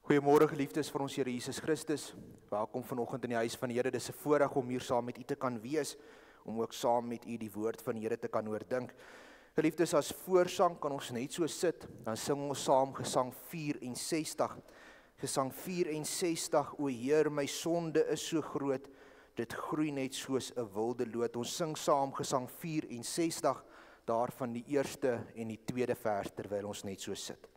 Goeiemôre geliefdes van ons Here Jesus Christus. Welkom vanoggend in die huis van die Here. Dis 'n voorreg om hier saam met u te kan wees, om ook saam met u die woord van die Here te kan oordink. Geliefdes, as voorsang kan ons net so sit, dan sing ons saam Gesang 64. Gesang 64, o Heer, my sonde is so groot, dit groei net soos 'n wilde loot. Ons sing saam Gesang 64, daarvan die eerste en die tweede vers, terwyl ons net so sit.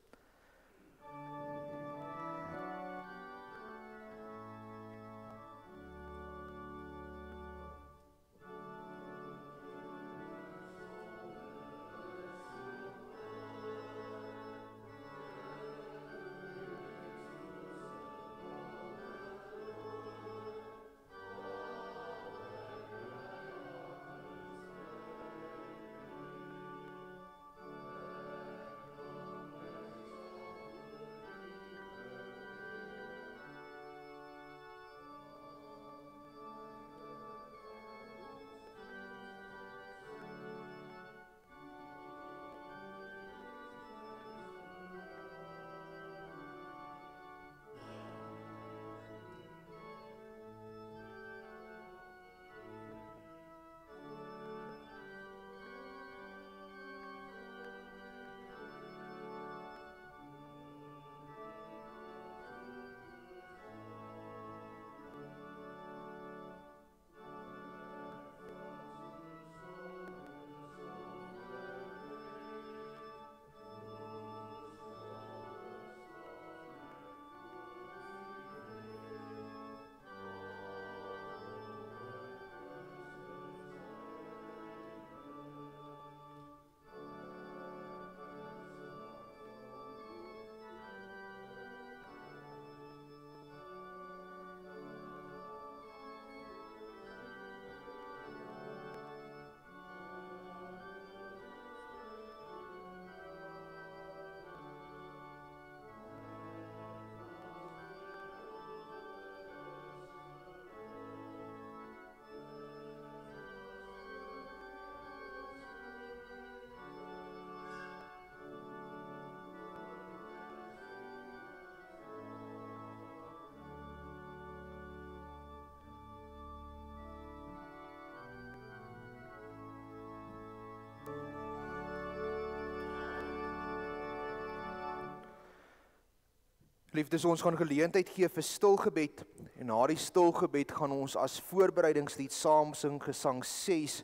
Liefdes, ons gaan geleentheid gee vir stilgebed, en na die stilgebed gaan ons as voorbereidingslied saam sing Gesang 6,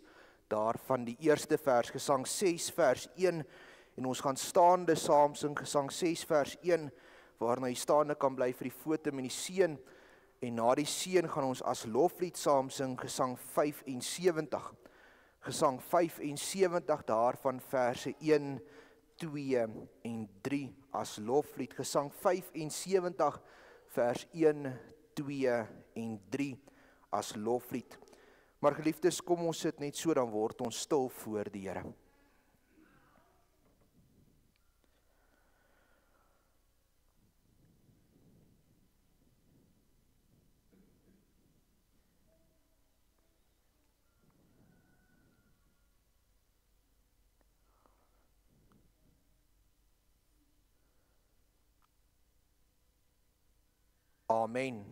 daarvan die eerste vers, Gesang 6 vers 1, en ons gaan staande saam sing Gesang 6 vers 1, waarna jy staande kan bly vir die foto met die seën, en na die seën gaan ons as loflied saam sing Gesang 75, Gesang 75, daarvan verse 1, 2 en 3 as loflied, Gesang 75 vers 1, 2 en 3 as loflied. Maar geliefdes, kom ons sit net so, dan word ons stil voor die Here. Amen.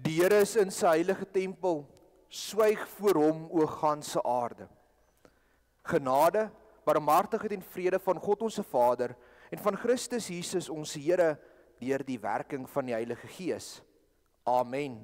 Die Here is in sy heilige tempel. swyg voor hom, o ganse aarde. Genade, barmhartigheid en vrede van God ons Vader en van Christus Jesus ons Here deur die werking van die Heilige Gees. Amen.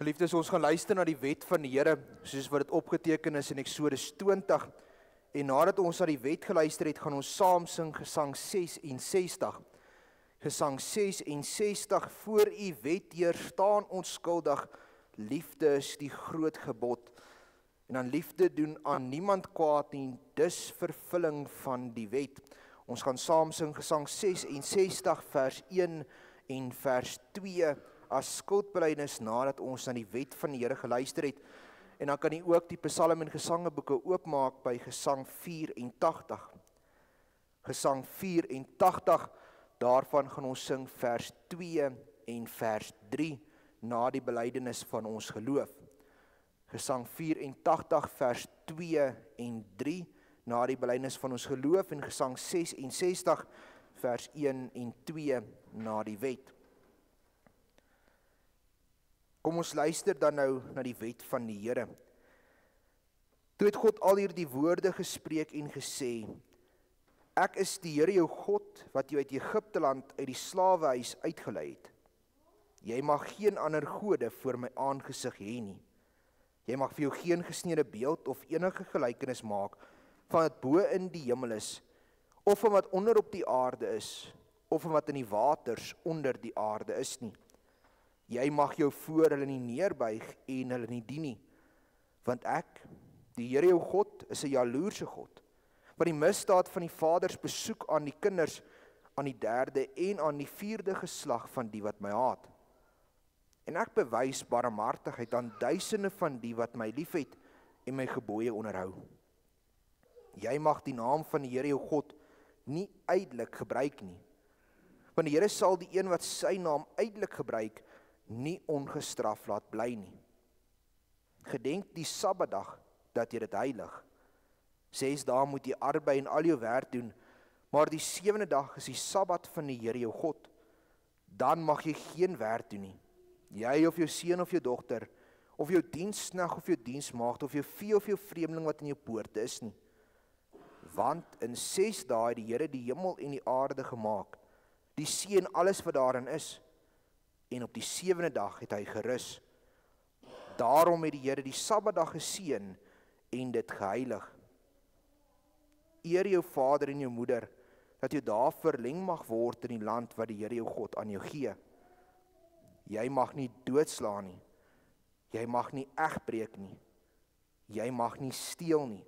Geliefdes, ons gaan luister na die wet van die Here, soos wat dit opgeteken is in Eksodus 20. En nadat ons na die wet geluister het, gaan ons saam sing Gesang 66. Gesang 66, voor u wet Heer staan onskuldig, liefde is die groot gebod. En dan liefde doen aan niemand kwaad nie, dis vervulling van die wet. Ons gaan saam sing Gesang 66, vers 1 en vers 2, as skuldbelydenis nadat ons na die wet van die Here geluister het. En dan kan jy ook die Psalm en Gesangeboeke oopmaak by Gesang 84. Gesang 84, daarvan gaan ons sing vers 2 en vers 3, na die belydenis van ons geloof. Gesang 84, vers 2 en 3, na die belydenis van ons geloof, en Gesang 66, vers 1 en 2, na die wet. Kom ons luister dan nou na die wet van die Here. Toe het God al hierdie woorde gespreek en gesê, ek is die Here jou God, wat jou uit Egipte land uit die slawehuis uitgelei het. Jy mag geen ander gode voor my aangesig hê nie. Jy mag vir jou geen gesneede beeld of enige gelykenis maak van wat bo in die hemel is, of van wat onder op die aarde is, of in wat in die waters onder die aarde is nie. Jy mag jou voor hulle nie neerbuig en hulle nie dien nie, want ek, die Here jou God, is 'n jaloerse God, wat die misdaad van die vaders besoek aan die kinders, aan die 3de en aan die 4de geslag van die wat my haat. En ek bewys barmhartigheid aan duisende van die wat my liefhet en my gebooie onderhou. Jy mag die naam van die Here jou God nie uitelik gebruik nie, want die Here sal die een wat sy naam uitelik gebruik, nie ongestraf laat bly nie. Gedenk die Sabbatdag dat jy dit heilig. 6 dae moet jy arbei en al jou werk doen, maar die 7de dag is die Sabbat van die Here jou God. Dan mag jy geen werk doen nie. Jy of jou seun of jou dogter, of jou diensknegt of jou diensmaagd, of jou vee of jou vreemdeling wat in jou poorte is nie. Want in 6 dae het die Here die hemel en die aarde gemaak, die see en alles wat daarin is, en op die 7de dag het hy gerus. Daarom het die Here die Sabbatdag geseën en dit geheilig. Eer jou vader en jou moeder, dat jou dae verleng mag word in die land wat die Here jou God aan jou gee. Jy mag nie doodslaan nie, jy mag nie egbreek nie, jy mag nie steel nie,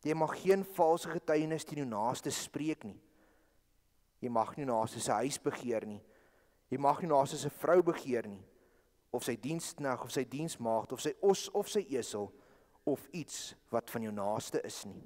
jy mag geen valse getuienis teen jou naaste spreek nie, jy mag nie naaste se huis begeer nie, jy mag nie naaste se vrou begeer nie, of sy diensknegt of sy diensmaagd of sy os of sy esel of iets wat van jou naaste is nie.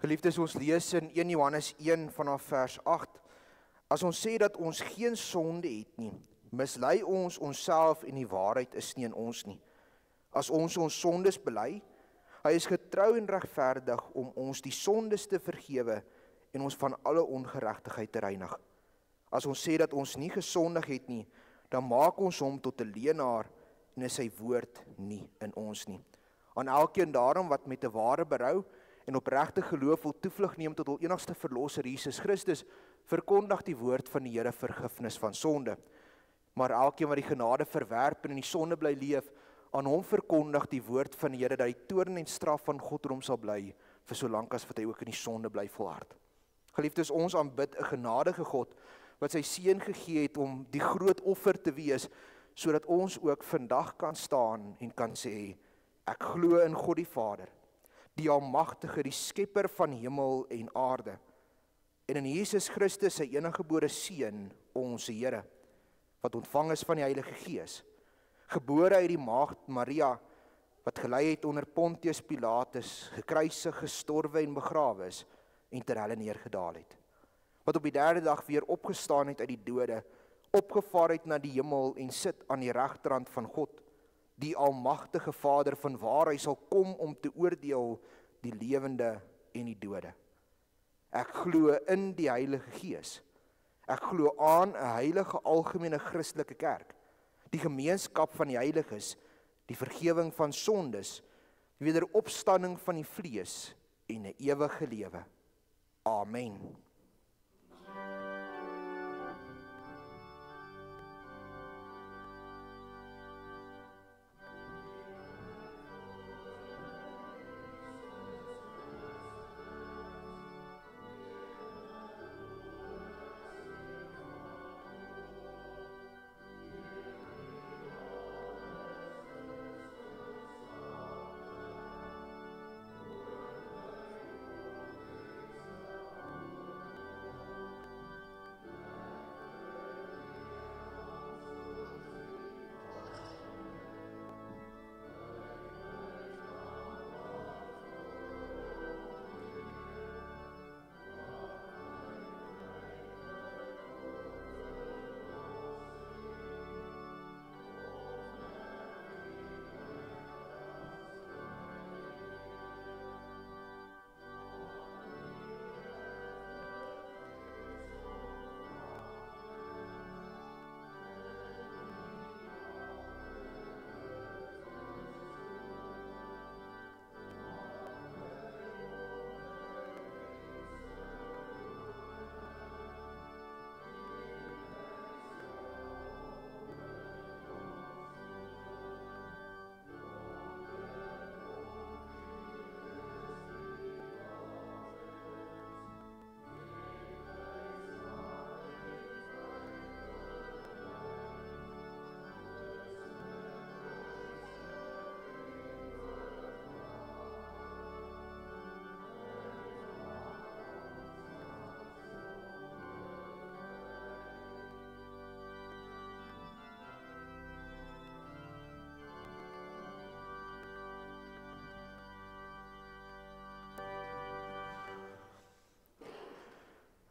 Geliefdes, ons lees in 1 Johannes 1 vanaf vers 8. As ons sê dat ons geen sonde het nie, mislei ons onsself en die waarheid is nie in ons nie. As ons sondes bely, hy is getrou en regverdig om ons die sondes te vergewe en ons van alle ongeregtigheid te reinig. As ons sê dat ons nie gesondig het nie, dan maak ons hom tot 'n leienaar en is sy woord nie in ons nie. Aan elkeen daarom wat met 'n ware berou en opregte geloof wil toevlug neem tot hul enigste verlosser Jesus Christus, verkondig die woord van die Here vergifnis van sonde. Maar elkeen wat die genade verwerp en in die sonde bly leef, aan hom verkondig die woord van die Here dat die toorn en straf van God oor hom sal bly, vir solank as wat hy ook in die sonde bly volhard. Geliefdes, ons aanbid 'n genadige God, wat sy seun gegee het om die groot offer te wees, sodat ons ook vandag kan staan en kan sê, ek glo in God die Vader, die almagtige, die skepper van hemel en aarde, en in Jesus Christus sy eniggebore Seun, ons Here, wat ontvang is van die Heilige Gees, gebore uit die maagd Maria, wat gelei het onder Pontius Pilatus, gekruisig, gestorwe en begrawe is, en ter helle neergedaal het, wat op die derde dag weer opgestaan het uit die dode, opgevaar het na die hemel en sit aan die regterhand van God, die almagtige Vader, van waar hy sal kom om te oordeel die lewende en die dode. Ek glo in die Heilige Gees. Ek glo aan 'n heilige algemene Christelike kerk, die gemeenskap van die heiliges, die vergifnis van sondes, die wederopstanding van die vlees en 'n ewige lewe. Amen.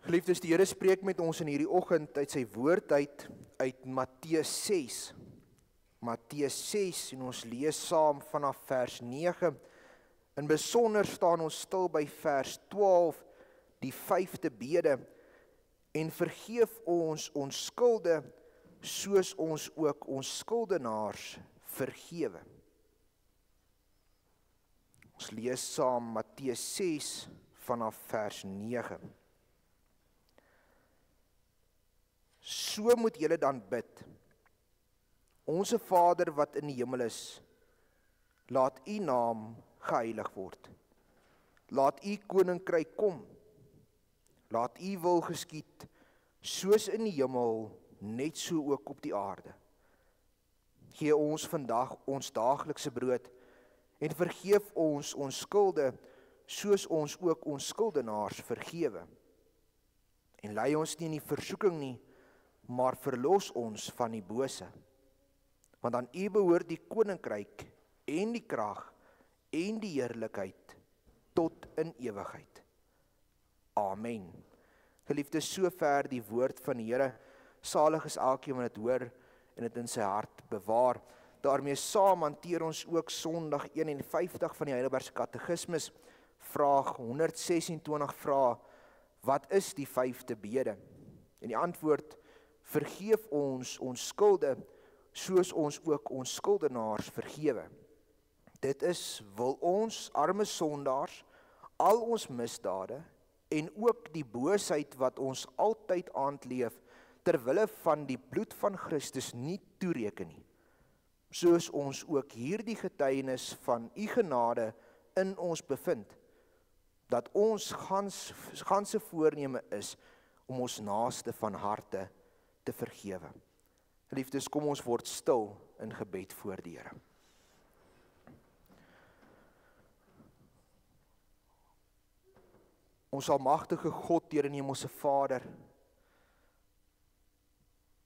Geliefdes, die Here spreek met ons in hierdie oggend uit sy woord uit Matteus 6. Matteus 6 en ons lees saam vanaf vers 9. In besonder staan ons stil by vers 12, die 5de bede, en vergeef ons skulde, soos ons ook ons skuldenaars vergewe. Ons lees saam Matteus 6 vanaf vers 9. So moet julle dan bid. Onse Vader wat in die hemel is, laat u naam geheilig word. Laat u koninkryk kom. Laat u wil geskied, soos in die hemel, net so ook op die aarde. Gee ons vandag ons daaglikse brood, en vergeef ons skulde, soos ons ook ons skuldenaars vergewe. En lei ons nie in die versoeking nie, maar verlos ons van die bose. Want aan u behoort die koninkryk en die krag en die heerlikheid tot in ewigheid. Amen. Geliefdes, sover die woord van die Here. Salig is elkeen wat dit hoor en dit in sy hart bewaar. Daarmee saam hanteer ons ook Sondag 51 van die Heidelbergse Katekismes. Vraag 126 vra, wat is die 5de bede? En die antwoord, vergeef ons skulde, soos ons ook ons skuldenaars vergewe. Dit is, wil ons, arme sondaars, al ons misdade, en ook die boosheid wat ons altyd aandleef, terwille van die bloed van Christus nie toereken nie. Soos ons ook hierdie getuienis van u genade in ons bevind, dat ons ganse voorneme is, om ons naaste van harte te vergewe. Geliefdes, kom ons word stil in gebed voor die Here. Ons almagtige God, Here en Hemelse Vader,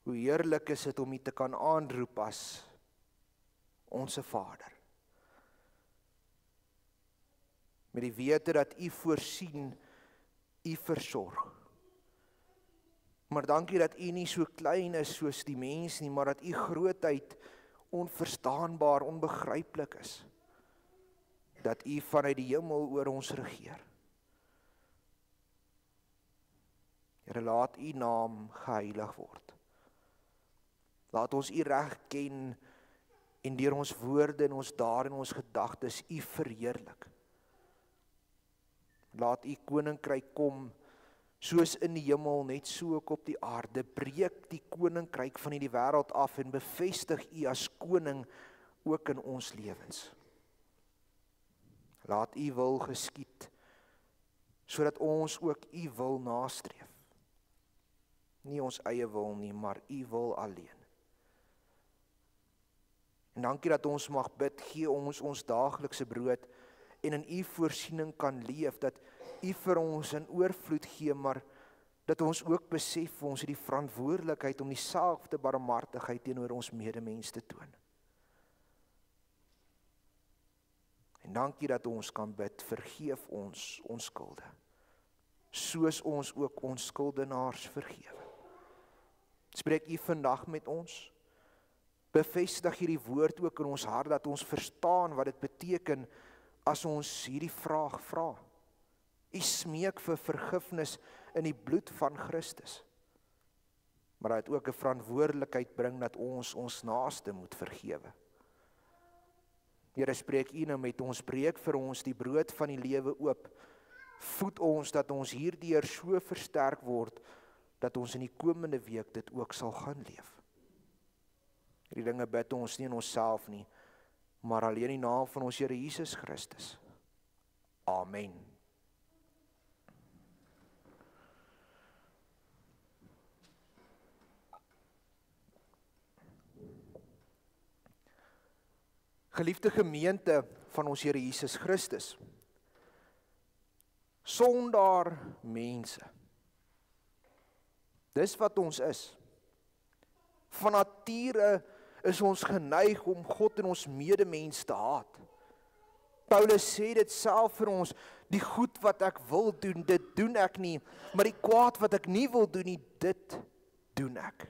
hoe heerlik is dit om U te kan aanroep as onse Vader. Met die wete dat U voorsien, U versorg. Maar dankie dat U nie so klein is soos die mens nie, maar dat U grootheid onverstaanbaar, onbegryplik is. Dat U vanuit die hemel oor ons regeer. Here, laat U naam geheilig word. Laat ons U reg ken en deur ons woorde en ons dade en ons gedagtes U verheerlik. Laat U koninkryk kom, soos in die hemel, net so ook op die aarde. Breek die koninkryk van hierdie wêreld af en bevestig U as koning ook in ons lewens. Laat U wil geskied, sodat ons ook U wil nastreef. Nie ons eie wil nie, maar U wil alleen. En dankie dat ons mag bid, gee ons daaglikse brood en in U voorsiening kan leef, dat U vir ons in oorvloed gee, maar dat ons ook besef ons het die verantwoordelikheid om dieselfde barmhartigheid teenoor ons medemens te toon. En dankie dat ons kan bid, vergeef ons skulde, soos ons ook ons skuldenaars vergewe. Spreek U vandag met ons, bevestig hierdie woord ook in ons hart, dat ons verstaan wat dit beteken as ons hierdie vraag vra. U smeek vir vergifnis in die bloed van Christus, maar dat ook 'n verantwoordelikheid bring dat ons naaste moet vergewe. Here, spreek U nou met ons, breek vir ons die brood van die lewe oop, voed ons dat ons hierdeur so versterk word, dat ons in die komende week dit ook sal gaan leef. Hierdie dinge bid ons nie in onsself nie, maar alleen in die naam van ons Here Jesus Christus. Amen. Geliefde gemeente van ons Here Jesus Christus, sondaar mense, dis wat ons is. Van nature is ons geneig om God en ons medemens te haat. Paulus sê dit self vir ons, die goed wat ek wil doen, dit doen ek nie, maar die kwaad wat ek nie wil doen nie, dit doen ek.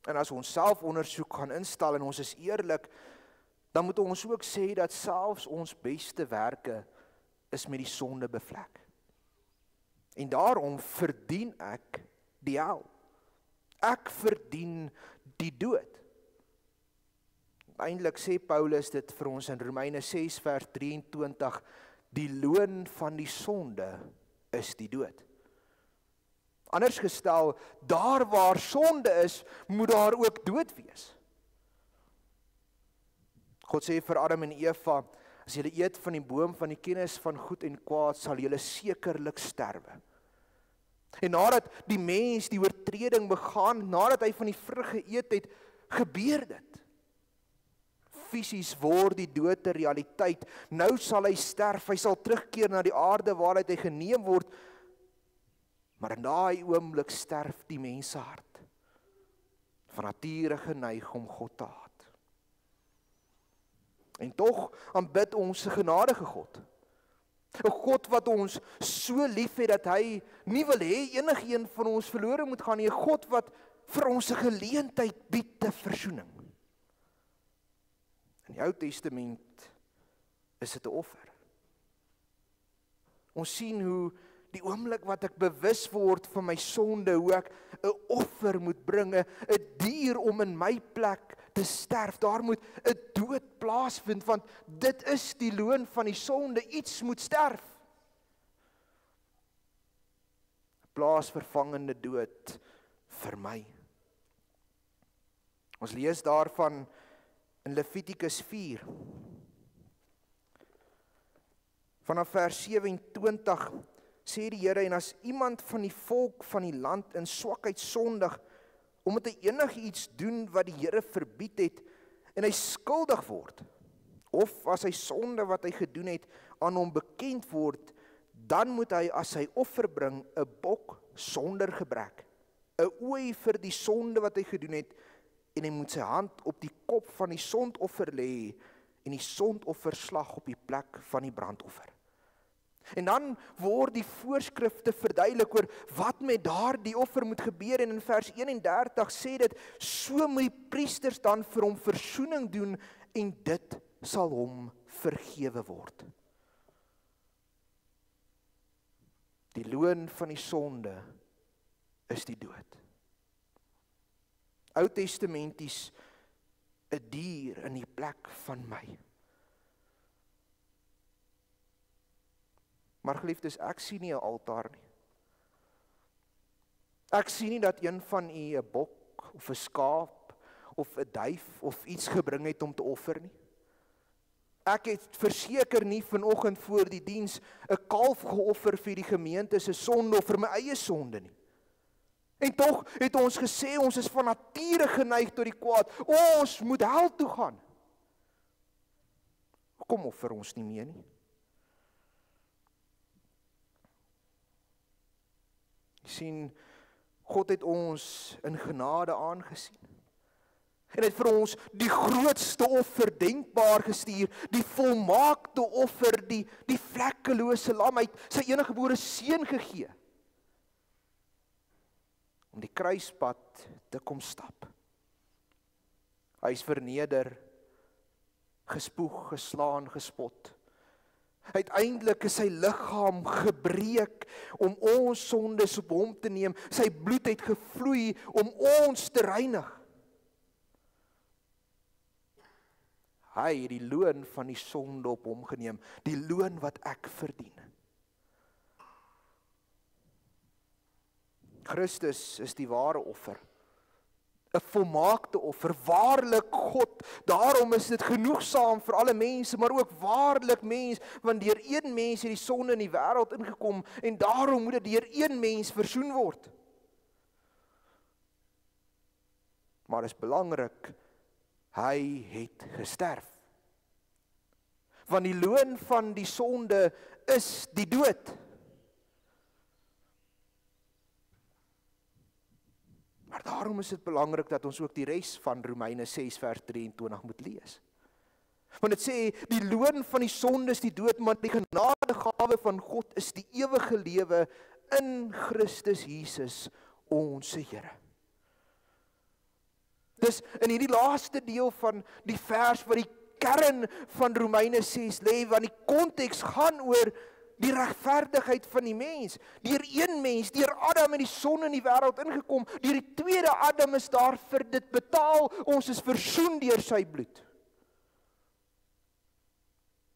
En as ons self ondersoek gaan instel en ons is eerlik, dan moet ons ook sê dat selfs ons beste werke is met die sonde bevlek. En daarom verdien ek die hel. Ek verdien die dood. Eintlik sê Paulus dit vir ons in Romeine 6 vers 23, die loon van die sonde is die dood. Anders gestel, daar waar sonde is, moet daar ook dood wees. God sê vir Adam en Eva, as julle eet van die boom van die kennis van goed en kwaad, sal julle sekerlik sterwe. En nadat die mens die oortreding begaan, nadat hy van die vrug geëet het, gebeur dit. Fisies word die dood 'n realiteit. Nou sal hy sterf, hy sal terugkeer na die aarde waaruit hy geneem word, maar in daai oomblik sterf die mens se hart, van nature geneig om God te haat. En tog aanbid ons 'n genadige God. 'n God wat ons so lief het dat hy nie wil hê enigeen van ons verlore moet gaan nie. 'n God wat vir ons 'n geleentheid bied te versoening. In die Ou Testament is dit 'n offer. Ons sien hoe die oomblik wat ek bewus word van my sonde, hoe ek 'n offer moet bring, 'n dier om in my plek te sterf. Daar moet 'n dood plaasvind, want dit is die loon van die sonde. Iets moet sterf. 'n Plaasvervangende dood vir my. Ons lees daarvan in Levitikus 4. Vanaf vers 27 sê die Here, en as iemand van die volk van die land in swakheid sondig, omdat hy enigiets doen wat die Here verbied het, en hy skuldig word, of as hy sonde wat hy gedoen het aan hom bekend word, dan moet hy as sy offer bring 'n bok sonder gebrek, 'n ooi vir die sonde wat hy gedoen het, en hy moet sy hand op die kop van die sondoffer lê en die sondoffer slag op die plek van die brandoffer. En dan word die voorskrifte verduidelik oor wat met daardie offer moet gebeur, en in vers 31 sê dit, so moet die priesters dan vir hom versoening doen en dit sal hom vergewe word. Die loon van die sonde is die dood. Oudtestamenties 'n dier in die plek van my. Maar geliefdes, ek sien nie 'n altaar nie. Ek sien nie dat een van u 'n bok of 'n skaap of 'n duif of iets gebring het om te offer nie. Ek het verseker nie vanoggend voor die diens 'n kalf geoffer vir die gemeente se sonde of vir my eie sonde nie. En tog het ons gesê ons is van nature geneig tot die kwaad. Ons moet hel toe gaan. Hoekom offer ons nie meer nie? Jy sien, God het ons in genade aangesien. En het vir ons die grootste offer denkbaar gestuur, die volmaakte offer, die vlekkelose lam, hy het sy eniggebore seun gegee, om die kruispad te kom stap. Hy is verneder, gespoeg, geslaan, gespot. Uiteindelik is sy liggaam gebreek om ons sondes op hom te neem. Sy bloed het gevloei om ons te reinig. Hy het die loon van die sonde op hom geneem, die loon wat ek verdien. Christus is die ware offer, 'n volmaakte offer, waarlik God. Daarom is dit genoegsaam vir alle mense, maar ook waarlik mens, want deur een mens het die sonde in die wêreld ingekom, en daarom moet dit deur een mens versoen word. Maar is belangrik, hy het gesterf. Want die loon van die sonde is die dood. Maar daarom is dit belangrik dat ons ook die res van Romeine 6 vers 23 moet lees. Want dit sê, die loon van die sonde is die dood, maar die genadegawe van God is die ewige lewe in Christus Jesus, ons Here. Dus in hierdie laaste deel van die vers waar die kern van Romeine 6 lê, want die konteks gaan oor die regverdigheid van die mens. Deur een mens, deur Adam in die sonde in die wêreld ingekom, deur die tweede Adam is daar vir dit betaal, ons is versoen deur sy bloed.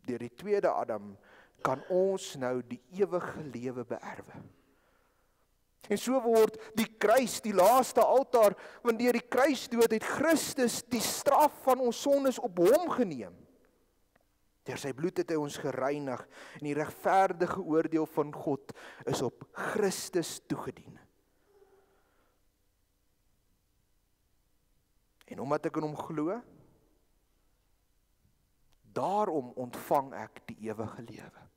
Deur die tweede Adam kan ons nou die ewige lewe beerwe. En so word die kruis die laaste altaar, want deur die kruisdood het Christus die straf van ons sondes op hom geneem. Deur sy bloed het hy ons gereinig, en die regverdige oordeel van God is op Christus toegedien. En omdat ek in hom glo, daarom ontvang ek die ewige lewe.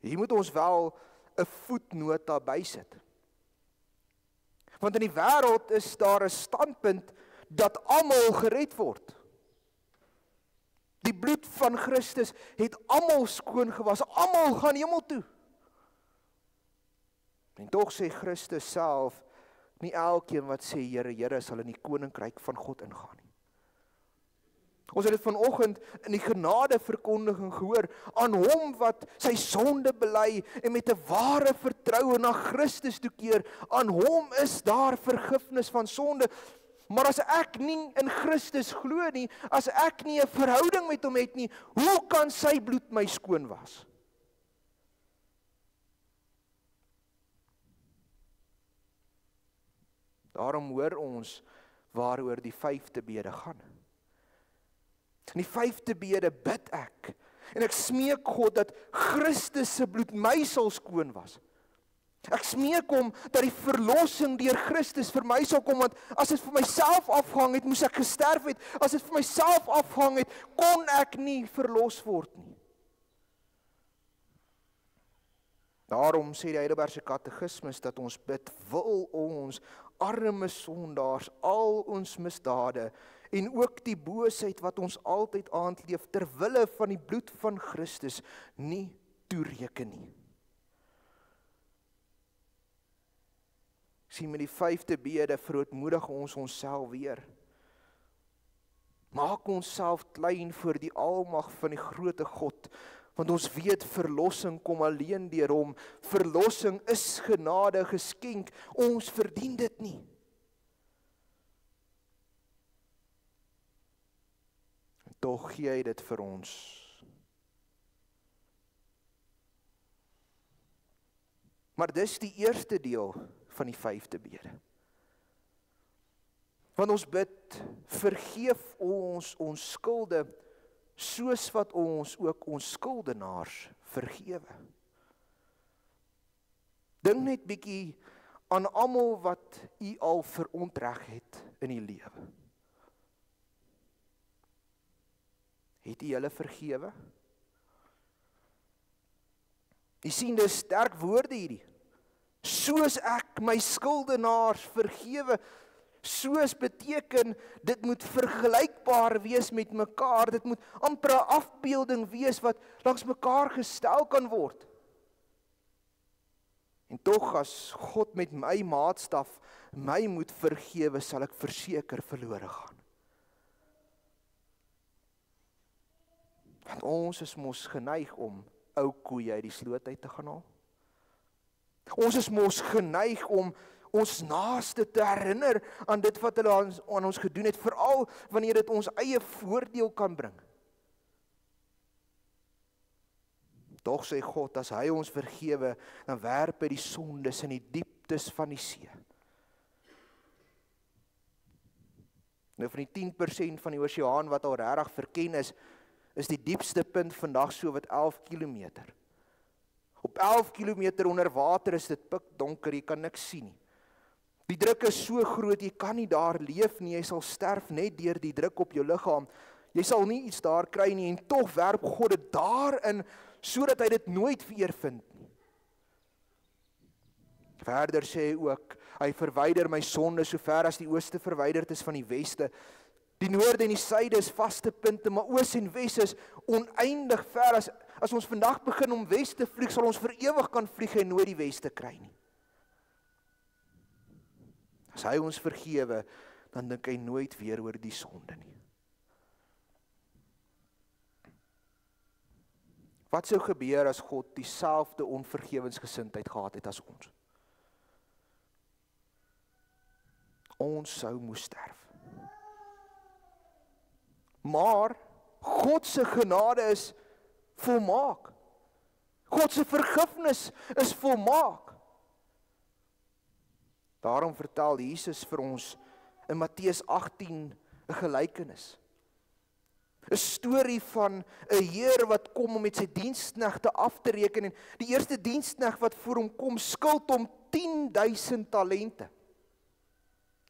Hier moet ons wel 'n voetnota bysit. Want in die wêreld is daar 'n standpunt dat almal gered word. Die bloed van Christus het almal skoon gewas, almal gaan hemel toe. En tog sê Christus self, nie elkeen wat sê Here, Here sal in die koninkryk van God ingaan nie. Ons het dit vanoggend in die genadeverkondiging gehoor, aan hom wat sy sonde bely en met 'n ware vertroue na Christus toekeer, aan hom is daar vergifnis van sonde. Maar as ek nie in Christus glo nie, as ek nie 'n verhouding met hom het nie, hoe kan sy bloed my skoon was? Daarom hoor ons waaroor die 5de bede gaan. In die 5de bede bid ek, en ek smeek God dat Christus se bloed my sal skoon was. Ek smeek hom dat die verlossing deur Christus vir my sal kom, want as dit vir myself afhang het, moes ek gesterf het. As dit vir myself afhang het, kon ek nie verlos word nie. Daarom sê die Heidelbergse Katekismus dat ons bid, wil ons arme sondaars al ons misdade en ook die boosheid wat ons altyd aandleef ter wille van die bloed van Christus nie toereken nie. Sien, met die 5de bede verootmoedig ons onsself weer. Maak onsself klein voor die almag van die groote God, want ons weet verlossing kom alleen deur hom. Verlossing is genade geskenk, ons verdien dit nie. En tog gee hy dit vir ons. Maar dis die eerste deel van die 5de bede. Want ons bid, vergeef ons skulde, soos wat ons ook ons skuldenaars vergewe. Dink net bietjie aan almal wat u al verontreg het in die lewe. Het u hulle vergewe? U sien, dis sterk woorde hierdie. Soos ek my skuldenaars vergewe, soos beteken, dit moet vergelykbaar wees met mekaar, dit moet amper 'n afbeelding wees wat langs mekaar gestel kan word. En tog as God met my maatstaf my moet vergewe, sal ek verseker verlore gaan. Want ons is mos geneig om ou koeie uit die sloot uit te gaan haal. Ons is mos geneig om ons naaste te herinner aan dit wat hulle aan ons gedoen het, veral wanneer dit ons eie voordeel kan bring. Tog sê God, as hy ons vergewe, dan werp hy die sondes in die dieptes van die see. Nou van die 10% van die oseaan wat al regtig verken is die diepste punt vandag so wat 11 kilometer. Op 11 kilometer onder water is dit pikdonker, jy kan niks sien nie. Die druk is so groot, jy kan nie daar leef nie, jy sal sterf net deur die druk op jou liggaam. Jy sal nie iets daar kry nie, en tog werp God dit daarin, sodat hy dit nooit weer vind nie. Verder sê hy ook, hy verwyder my sonde so ver as die ooste verwyderd is van die weste. Die noorde en die suide is vaste punte, maar oos en wes is oneindig ver. As ons vandag begin om wes te vlieg, sal ons vir ewig kan vlieg en nooit die weste kry nie. As hy ons vergewe, dan dink hy nooit weer oor die sonde nie. Wat sou gebeur as God dieselfde onvergewensgesindheid gehad het as ons? Ons sou moes sterf. Maar God se genade is volmaak. God se vergifnis is volmaak. Daarom vertel Jesus vir ons in Matteus 18 'n gelykenis. 'n Storie van 'n heer wat kom om met sy diensknegte af te reken, en die eerste dienskneg wat voor hom kom, skuld hom 10.000 talente.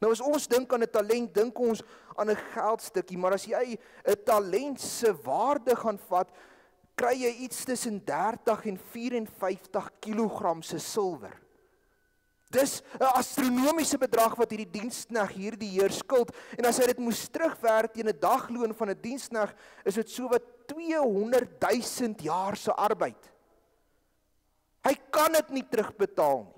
Nou as ons dink aan 'n talent, dink ons aan 'n geldstukkie, maar as jy 'n talent se waarde gaan vat, kry jy iets tussen 30 en 54 kilogram se silwer. Dis 'n astronomiese bedrag wat hierdie dienskneg hierdie heer skuld, en as hy dit moes terugwerk teen 'n dagloon van 'n dienskneg, is dit so wat 200.000 jaar se arbeid. Hy kan dit nie terugbetaal nie.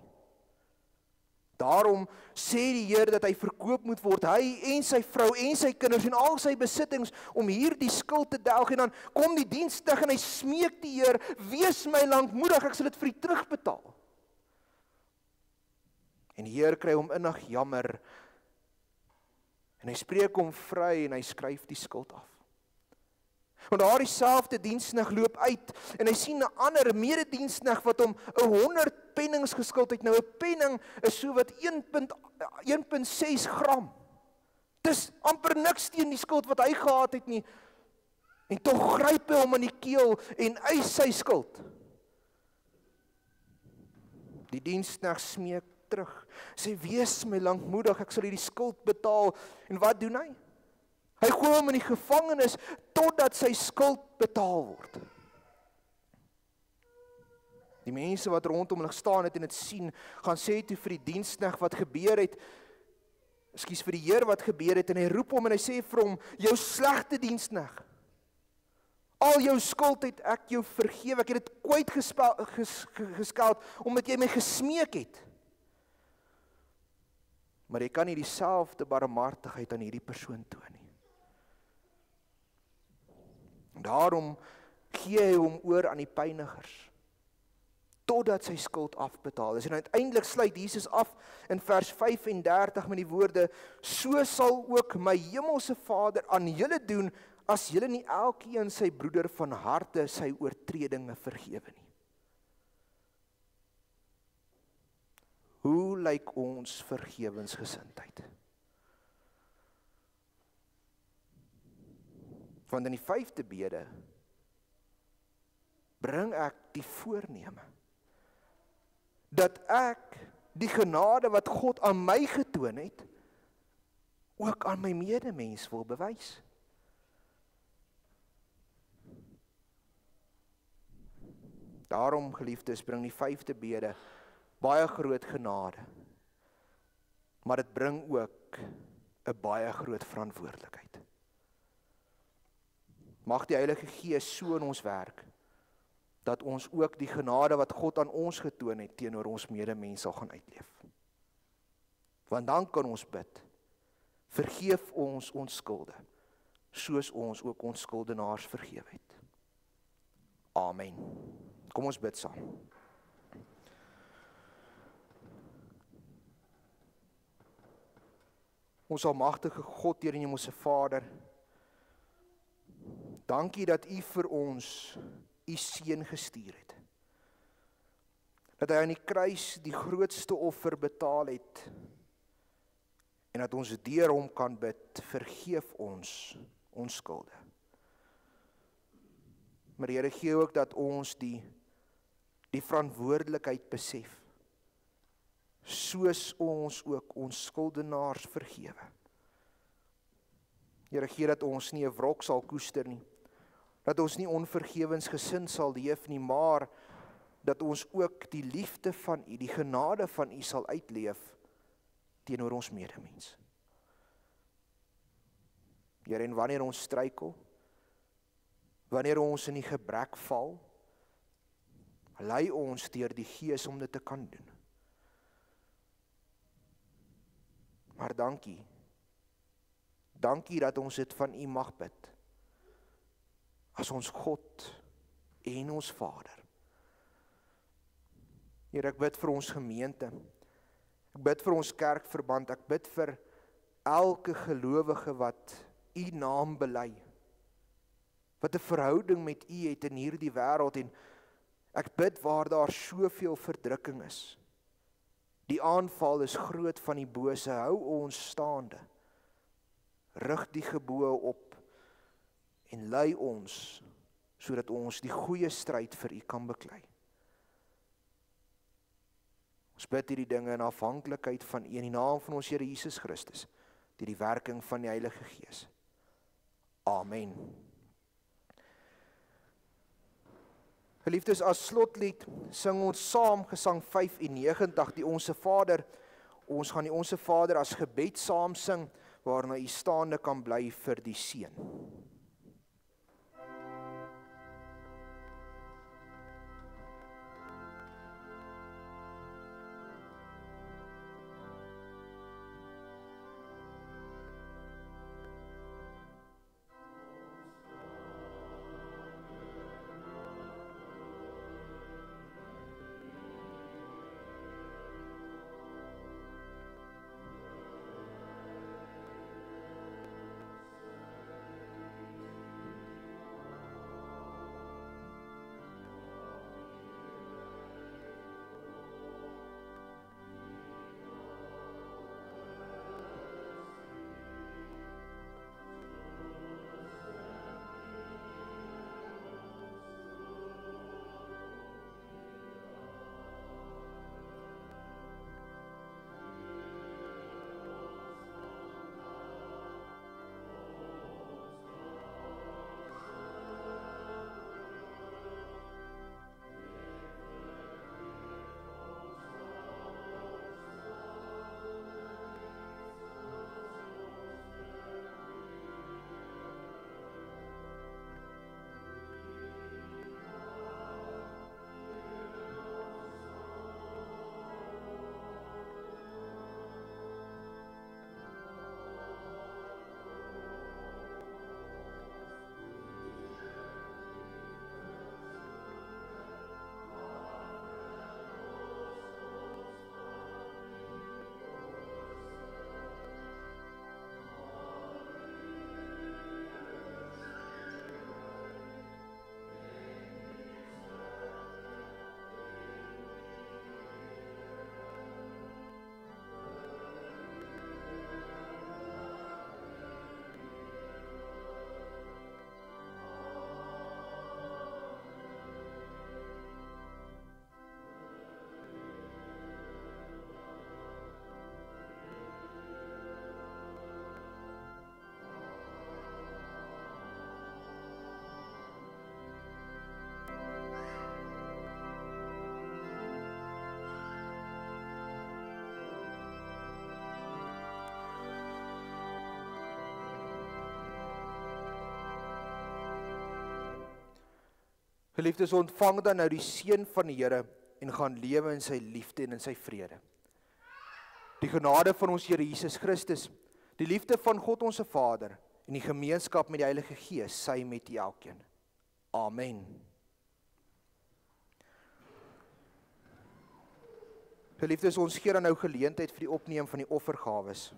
Daarom sê die Heer dat hy verkoop moet word, hy en sy vrou en sy kinders en al sy besittings, om hierdie skuld te delg, en dan kom die dienskneg en hy smeek die Heer, wees my lankmoedig, ek sal dit vir u terugbetaal. En die Heer kry hom innig jammer, en hy spreek hom vry en hy skryf die skuld af. Want daar dieselfde dienskneg loop uit, en hy sien 'n ander mededienstkneg wat hom 100 pennings geskuld het. Nou 'n penning is so wat 1.6 gram. Dis amper niks teen die skuld wat hy gehad het nie. En tog gryp hy hom aan die keel en eis sy skuld. Die dienskneg smeek terug, sê, wees my lankmoedig, ek sal hierdie skuld betaal. En wat doen hy? Hy gooi hom in die gevangenis totdat sy skuld betaal word. Die mense wat rondom hulle staan het en dit sien, gaan sê toe vir die diensknegt wat gebeur het, vir die Heer wat gebeur het, en hy roep hom en hy sê vir hom, jou slegte diensknegt, al jou skuld het ek jou vergewe, ek het dit kwyt geskeld, omdat jy my gesmeek het. Maar jy kan nie dieselfde barmhartigheid aan hierdie persoon toon nie. Daarom gee hy hom oor aan die pynigers, totdat sy skuld afbetaal is. En uiteindelik sluit Jesus af in vers 35 met die woorde, so sal ook my hemelse Vader aan julle doen, as julle nie elkeen sy broeder van harte sy oortredinge vergewe nie. Hoe lyk ons vergewensgesindheid? Want in die 5de bede bring ek die voorneme dat ek die genade wat God aan my getoon het, ook aan my medemens wil bewys. Daarom, geliefdes, bring die 5de bede baie groot genade, maar dit bring ook 'n baie groot verantwoordelikheid. Mag die Heilige Gees so in ons werk, dat ons ook die genade wat God aan ons getoon het, teenoor ons medemens sal gaan uitleef. Want dan kan ons bid, vergeef ons ons skulde, soos ons ook ons skuldenaars vergewe het. Amen. Kom ons bid saam. Ons almagtige God, Here en Hemelse Vader, dankie dat U vir ons U seun gestuur het. Dat hy aan die kruis die grootste offer betaal het, en dat ons deur hom kan bid, vergeef ons skulde. Maar Here, gee ook dat ons die verantwoordelikheid besef, soos ons ook ons skuldenaars vergewe. Here, gee dat ons nie 'n wrok sal koester nie, dat ons nie onvergewensgesind sal leef nie, maar dat ons ook die liefde van U, die genade van U sal uitleef teenoor ons medemens. Here, en wanneer ons struikel, wanneer ons in die gebrek val, lei ons deur die Gees om dit te kan doen. Maar dankie dat ons dit van U mag bid, as ons God en ons Vader. Here, ek bid vir ons gemeente, ek bid vir ons kerkverband, ek bid vir elke gelowige wat U naam bely, wat 'n verhouding met U het in hierdie wêreld, en ek bid waar daar soveel verdrukking is. Die aanval is groot van die bose, hou ons staande, rig die geboë op, en lei ons, sodat ons die goeie stryd vir U kan beklei. Ons bid hierdie dinge in afhanklikheid van U, in die naam van ons Here Jesus Christus, deur die werking van die Heilige Gees. Amen. Geliefdes, as slotlied sing ons saam gesang 95, die Onse Vader. Ons gaan die Onse Vader as gebed saam sing, waarna U staande kan bly vir die seën. Geliefdes, ontvang dan nou die seën van die Here en gaan lewe in sy liefde en in sy vrede. Die genade van ons Here Jesus Christus, die liefde van God ons Vader en die gemeenskap met die Heilige Gees, sy met elkeen. Amen. Geliefdes, ons gee dan nou geleentheid vir die opneem van die offergawes.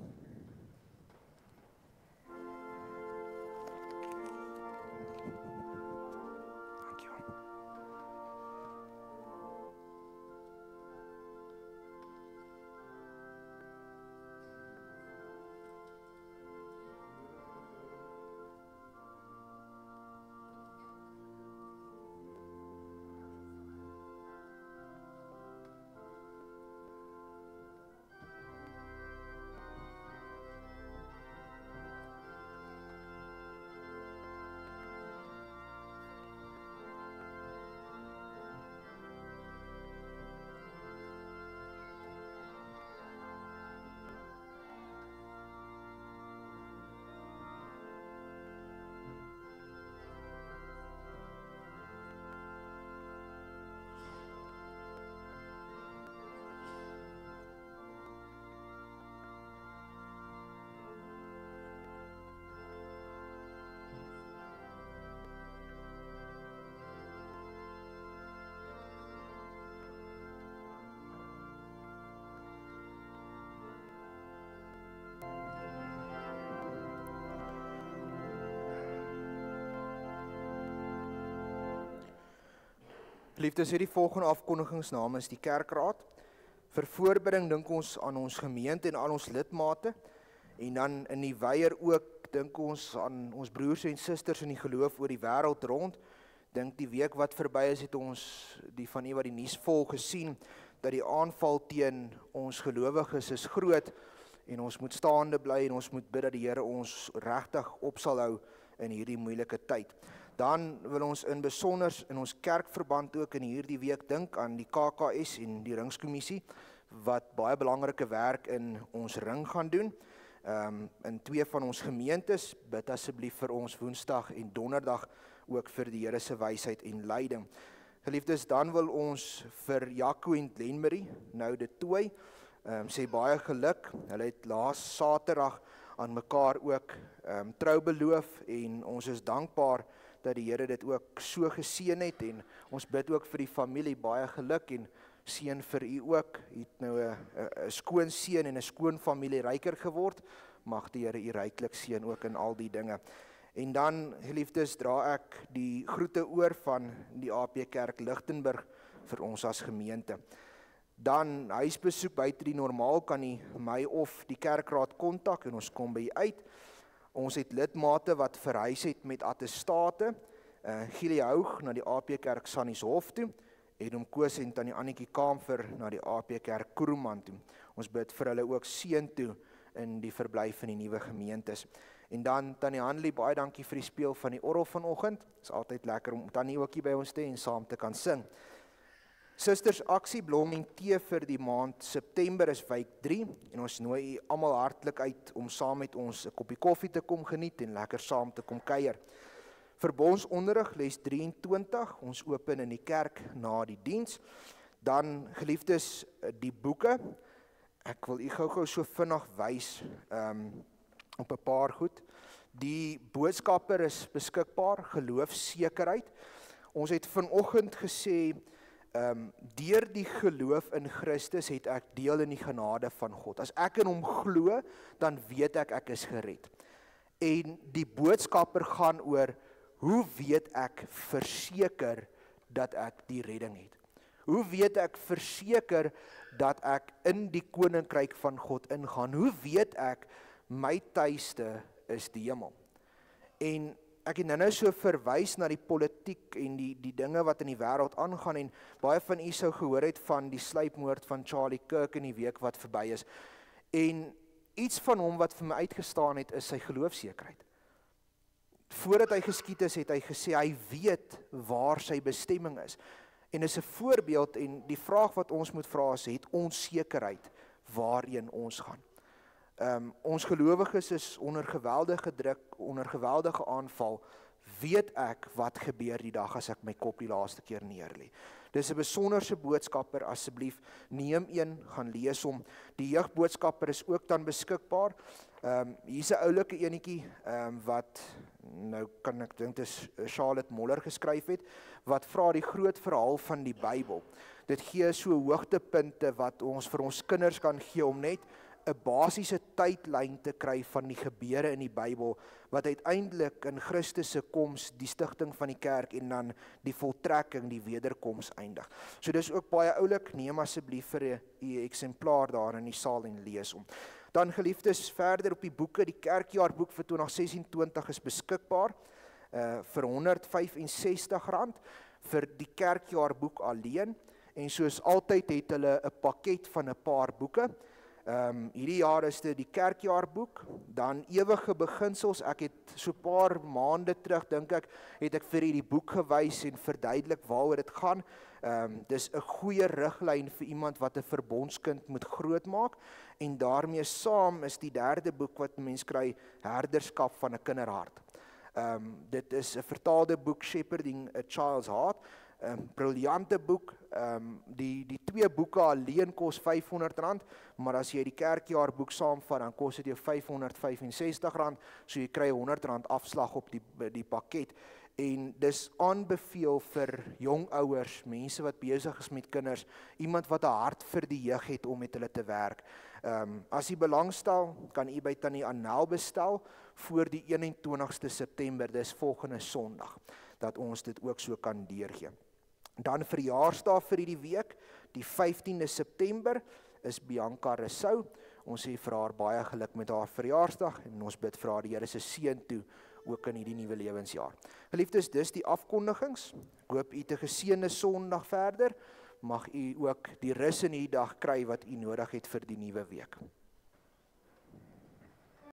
Liefdes, hierdie volgende afkondigings namens die kerkraad. Vir voorbereiding dink ons aan ons gemeente en aan ons lidmate, en dan in die weier ook dink ons aan ons broers en susters in die geloof oor die wêreld rond. Dink die week wat verby is, het ons die van u wat die nuus volg gesien, dat die aanval teen ons gelowiges is groot, en ons moet staande bly en ons moet bid dat die Here ons regtig op sal hou in hierdie moeilike tyd. Dan wil ons in besonder in ons kerkverband ook in hierdie week dink aan die KKS en die Ringskommissie, wat baie belangrike werk in ons ring gaan doen. In 2 van ons gemeentes, bid asseblief vir ons Woensdag en Donderdag ook vir die Here se wysheid en leiding. Geliefdes, dan wil ons vir Jaco en Glenmarie nou dit tooi, sê baie geluk. Hulle het laas Saterdag aan mekaar ook trou beloof en ons is dankbaar dat die Here dit ook so geseën het, en ons bid ook vir die familie baie geluk en seën vir u ook. U het nou 'n skoon seun en 'n skoon familie ryker geword. Mag die Here u ryklik seën ook in al die dinge. En dan, geliefdes, dra ek die groete oor van die AP Kerk Lichtenburg vir ons as gemeente. Dan huisbesoek buite die normaal, kan u my of die kerkraad kontak en ons kom by u uit. Ons het lidmate wat verhuis het met attestate, Gielie Houg na die AP Kerk Sannieshof toe, en Koos en Tannie Annetjie Kaamfer na die AP Kerk Kroeman toe. Ons bid vir hulle ook seën toe in die verblyf in die nuwe gemeentes. En dan Tannie Hanlie, baie dankie vir die speel van die orgel vanoggend. Dit is altyd lekker om Tannie ook hier by ons te hê en saam te kan sing. Susters Aksie Blom en Tee vir die maand September is week 3 en ons nooi u almal hartlik uit om saam met ons 'n koppie koffie te kom geniet en lekker saam te kom kuier. Verbondsonderrig les 23, ons open in die kerk na die diens. Dan, geliefdes, die boeke. Ek wil u gou so vinnig wys op 'n paar goed. Die boodskapper is beskikbaar, geloofsekerheid. Ons het vanoggend gesê, deur die geloof in Christus het ek deel in die genade van God. As ek in hom glo, dan weet ek is gered. En die boodskapper gaan oor, hoe weet ek verseker dat ek die redding het? Hoe weet ek verseker dat ek in die koninkryk van God ingaan? Hoe weet ek my tuiste is die hemel? En ek het nou so verwys na die politiek en die dinge wat in die wêreld aangaan, en baie van u sou gehoor het van die sluipmoord van Charlie Kirk in die week wat verby is. En iets van hom wat vir my uitgestaan het, is sy geloofsekerheid. Voordat hy geskiet is, het hy gesê, hy weet waar sy bestemming is. En is 'n voorbeeld, en die vraag wat ons moet vra is, het ons sekerheid waarheen ons gaan? Ons gelowiges is onder geweldige druk, onder geweldige aanval weet ek wat gebeur die dag as ek my kop die laaste keer neerlê. Dis 'n besonderse boodskapper, asseblief neem een, gaan lees hom. Die jeugboodskapper is ook dan beskikbaar. Hier's 'n oulike enetjie wat nou kan ek dink dis Charlotte Moller geskryf het, wat vra die groot verhaal van die Bybel. Dit gee so hoogtepunte wat ons vir ons kinders kan gee om net 'n basiese tydlyn te kry van die gebeure in die Bybel, wat uiteindelik in Christus se koms, die stigting van die kerk en dan die voltrekking, die wederkoms eindig. So dis ook baie oulik, neem asseblief vir 'n eksemplaar daar in die saal en lees hom. Dan geliefdes, verder op die boeke, die kerkjaarboek vir 2026 is beskikbaar vir R165 vir die kerkjaarboek alleen, en soos altyd het hulle 'n pakket van 'n paar boeke. Hierdie jaar is dit die kerkjaarboek, dan ewige beginsels. Ek het so 'n paar maande terug, dink ek, het ek vir hierdie boek gewys en verduidelik waaroor dit gaan. Dis 'n goeie riglyn vir iemand wat 'n verbondskind moet grootmaak, en daarmee saam is die derde boek wat mens kry, Herderskap van 'n kinderhart. Dit is 'n vertaalde boek, Shepherding a Child's Heart. Briljante boek. Die twee boeke alleen kos R500, maar as jy die kerkjaarboek saamvat, dan kos dit jou R565, so jy kry R100 afslag op die pakket. En dis aanbeveel vir jong ouers, mense wat besig is met kinders, iemand wat 'n hart vir die jeug het om met hulle te werk. As jy belangstel, kan jy by Tannie Annel bestel voor die 21ste September, dis volgende Sondag, dat ons dit ook so kan deurgee. Dan verjaarsdag vir hierdie week, die 15de September, is Bianca Rousseau. Ons sê vir haar baie geluk met haar verjaarsdag, en ons bid vir haar die Here se seën toe, ook in hierdie nuwe lewensjaar. Geliefdes, dis die afkondigings. Ek hoop u het 'n geseënde Sondag verder. Mag u ook die rus in hierdie dag kry wat u nodig het vir die nuwe week.